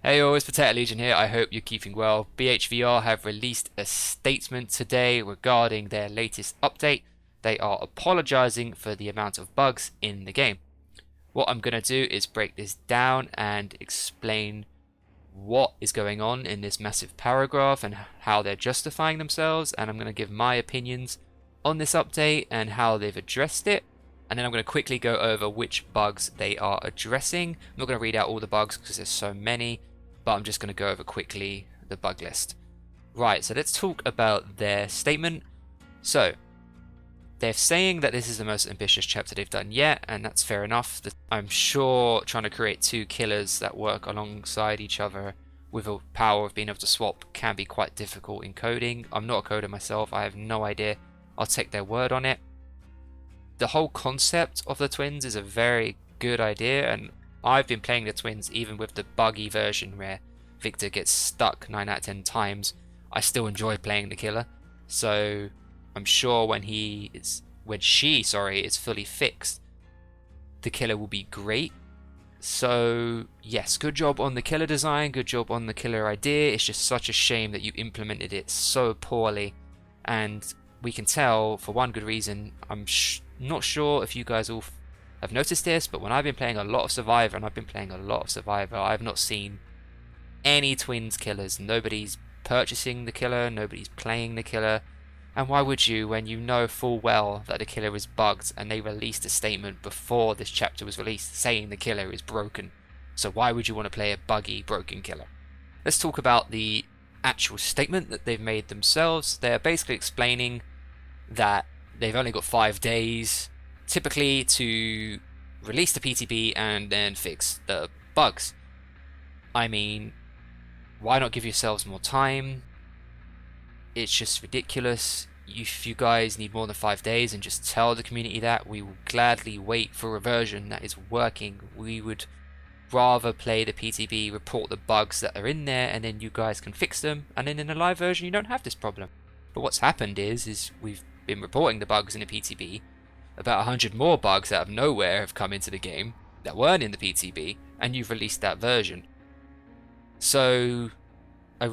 Hey all, it's PotatoLegion here. I hope you're keeping well. BHVR have released a statement today regarding their latest update. They are apologizing for the amount of bugs in the game. What I'm going to do is break this down and explain what is going on in this massive paragraph and how they're justifying themselves, and I'm going to give my opinions on this update and how they've addressed it. And then I'm going to quickly go over which bugs they are addressing. I'm not going to read out all the bugs because there's so many, but I'm just going to go over quickly the bug list. Right, so let's talk about their statement. So, they're saying that this is the most ambitious chapter they've done yet, and that's fair enough. I'm sure trying to create two killers that work alongside each other with a power of being able to swap can be quite difficult in coding. I'm not a coder myself, I have no idea. I'll take their word on it. The whole concept of the twins is a very good idea, and I've been playing the twins even with the buggy version where Victor gets stuck 9 out of 10 times. I still enjoy playing the killer, so I'm sure when she is fully fixed, the killer will be great. So yes, good job on the killer design, good job on the killer idea. It's just such a shame that you implemented it so poorly, and we can tell for one good reason. I'm not sure if you guys all have noticed this, but when I've been playing a lot of Survivor, I've not seen any twins killers. Nobody's purchasing the killer, nobody's playing the killer. And why would you, when you know full well that the killer is bugged, and they released a statement before this chapter was released saying the killer is broken? So why would you want to play a buggy, broken killer? Let's talk about the actual statement that they've made themselves. They're basically explaining that they've only got 5 days typically to release the PTB and then fix the bugs. I mean, why not give yourselves more time? It's just ridiculous. If you guys need more than 5 days, and just tell the community that, we will gladly wait for a version that is working. We would rather play the PTB, report the bugs that are in there, and then you guys can fix them, and then in a live version you don't have this problem. But what's happened is we've been reporting the bugs in the PTB. About 100 more bugs out of nowhere have come into the game that weren't in the PTB, and you've released that version. So it's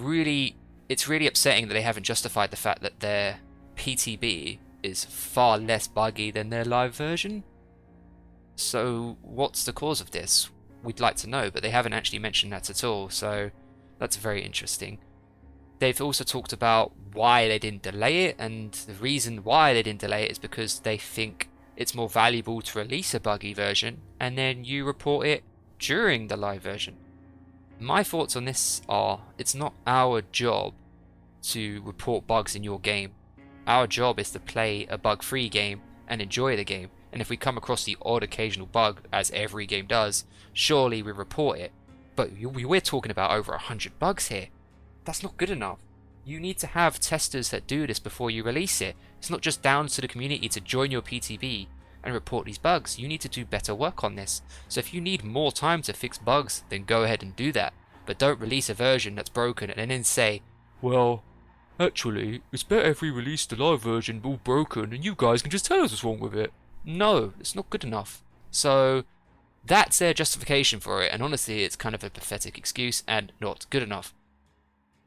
really upsetting that they haven't justified the fact that their PTB is far less buggy than their live version. So what's the cause of this? We'd like to know, but they haven't actually mentioned that at all, so that's very interesting. They've also talked about why they didn't delay it, and the reason why they didn't delay it is because they think it's more valuable to release a buggy version and then you report it during the live version. My thoughts on this are, it's not our job to report bugs in your game. Our job is to play a bug-free game and enjoy the game, and if we come across the odd occasional bug, as every game does, surely we report it. But we're talking about over 100 bugs here. That's not good enough. You need to have testers that do this before you release it. It's not just down to the community to join your PTB and report these bugs. You need to do better work on this. So if you need more time to fix bugs, then go ahead and do that. But don't release a version that's broken and then say, well, actually, it's better if we release the live version all broken and you guys can just tell us what's wrong with it. No, it's not good enough. So that's their justification for it, and honestly it's kind of a pathetic excuse and not good enough.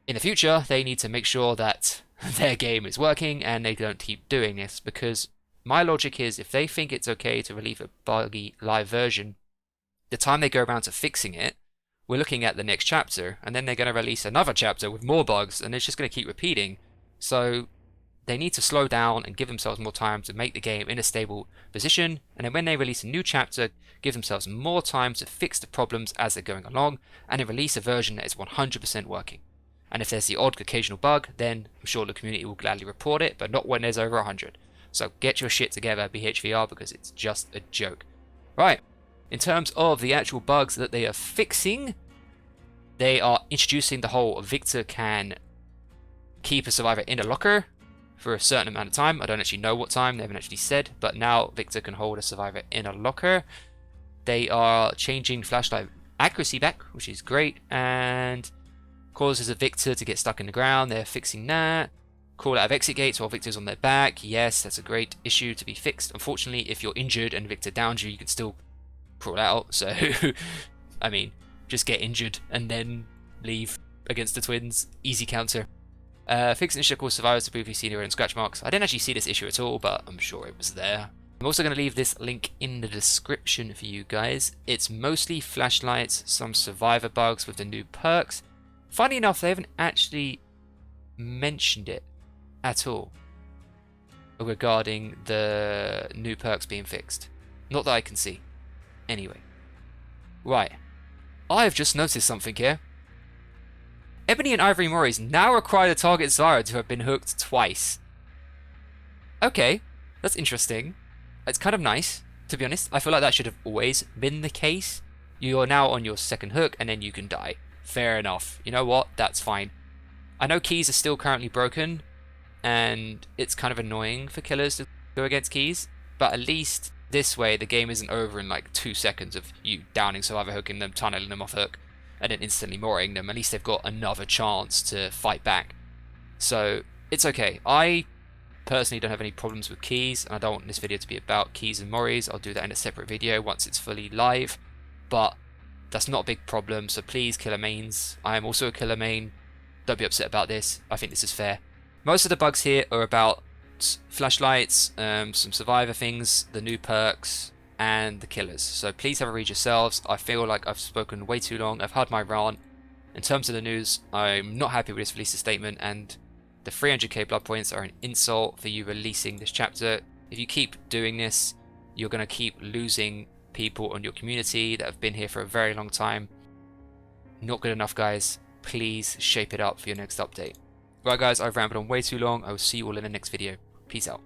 In the future, they need to make sure that their game is working and they don't keep doing this, because my logic is, if they think it's okay to release a buggy live version, the time they go around to fixing it, we're looking at the next chapter, and then they're going to release another chapter with more bugs, and it's just going to keep repeating. So they need to slow down and give themselves more time to make the game in a stable position, and then when they release a new chapter, give themselves more time to fix the problems as they're going along, and then release a version that is 100% working. And if there's the odd occasional bug, then I'm sure the community will gladly report it, but not when there's over 100. So get your shit together, BHVR, because it's just a joke. Right, in terms of the actual bugs that they are fixing, they are introducing the whole Victor can keep a survivor in a locker for a certain amount of time. I don't actually know what time, they haven't actually said, but now Victor can hold a survivor in a locker. They are changing flashlight accuracy back, which is great, and causes a Victor to get stuck in the ground. They're fixing that. Crawl out of exit gates while Victor's on their back. Yes, that's a great issue to be fixed. Unfortunately, if you're injured and Victor downs you, you can still crawl out. So, I mean, just get injured and then leave against the Twins. Easy counter. Fix an issue called survivors to briefly see and scratch marks. I didn't actually see this issue at all, but I'm sure it was there. I'm also going to leave this link in the description for you guys. It's mostly flashlights, some survivor bugs with the new perks. Funny enough, they haven't actually mentioned it at all regarding the new perks being fixed. Not that I can see. Anyway. Right. I've just noticed something here. Ebony and Ivory Moris now require the target Zyra to have been hooked twice. Okay, that's interesting. It's kind of nice, to be honest. I feel like that should have always been the case. You're now on your second hook and then you can die. Fair enough. You know what? That's fine. I know keys are still currently broken, and it's kind of annoying for killers to go against keys, but at least this way the game isn't over in like 2 seconds of you downing survivor, hooking them, tunneling them off hook, and then instantly Moring them. At least they've got another chance to fight back. So it's okay. I personally don't have any problems with keys, and I don't want this video to be about keys and Moris. I'll do that in a separate video once it's fully live, but that's not a big problem, so please, killer mains. I am also a killer main. Don't be upset about this. I think this is fair. Most of the bugs here are about flashlights, some survivor things, the new perks, and the killers. So please have a read yourselves. I feel like I've spoken way too long. I've had my rant. In terms of the news, I'm not happy with this release statement, and the 300k blood points are an insult for you releasing this chapter. If you keep doing this, you're going to keep losing people on your community that have been here for a very long time. Not good enough, guys. Please shape it up for your next update. Right, guys, I've rambled on way too long. I will see you all in the next video. Peace out.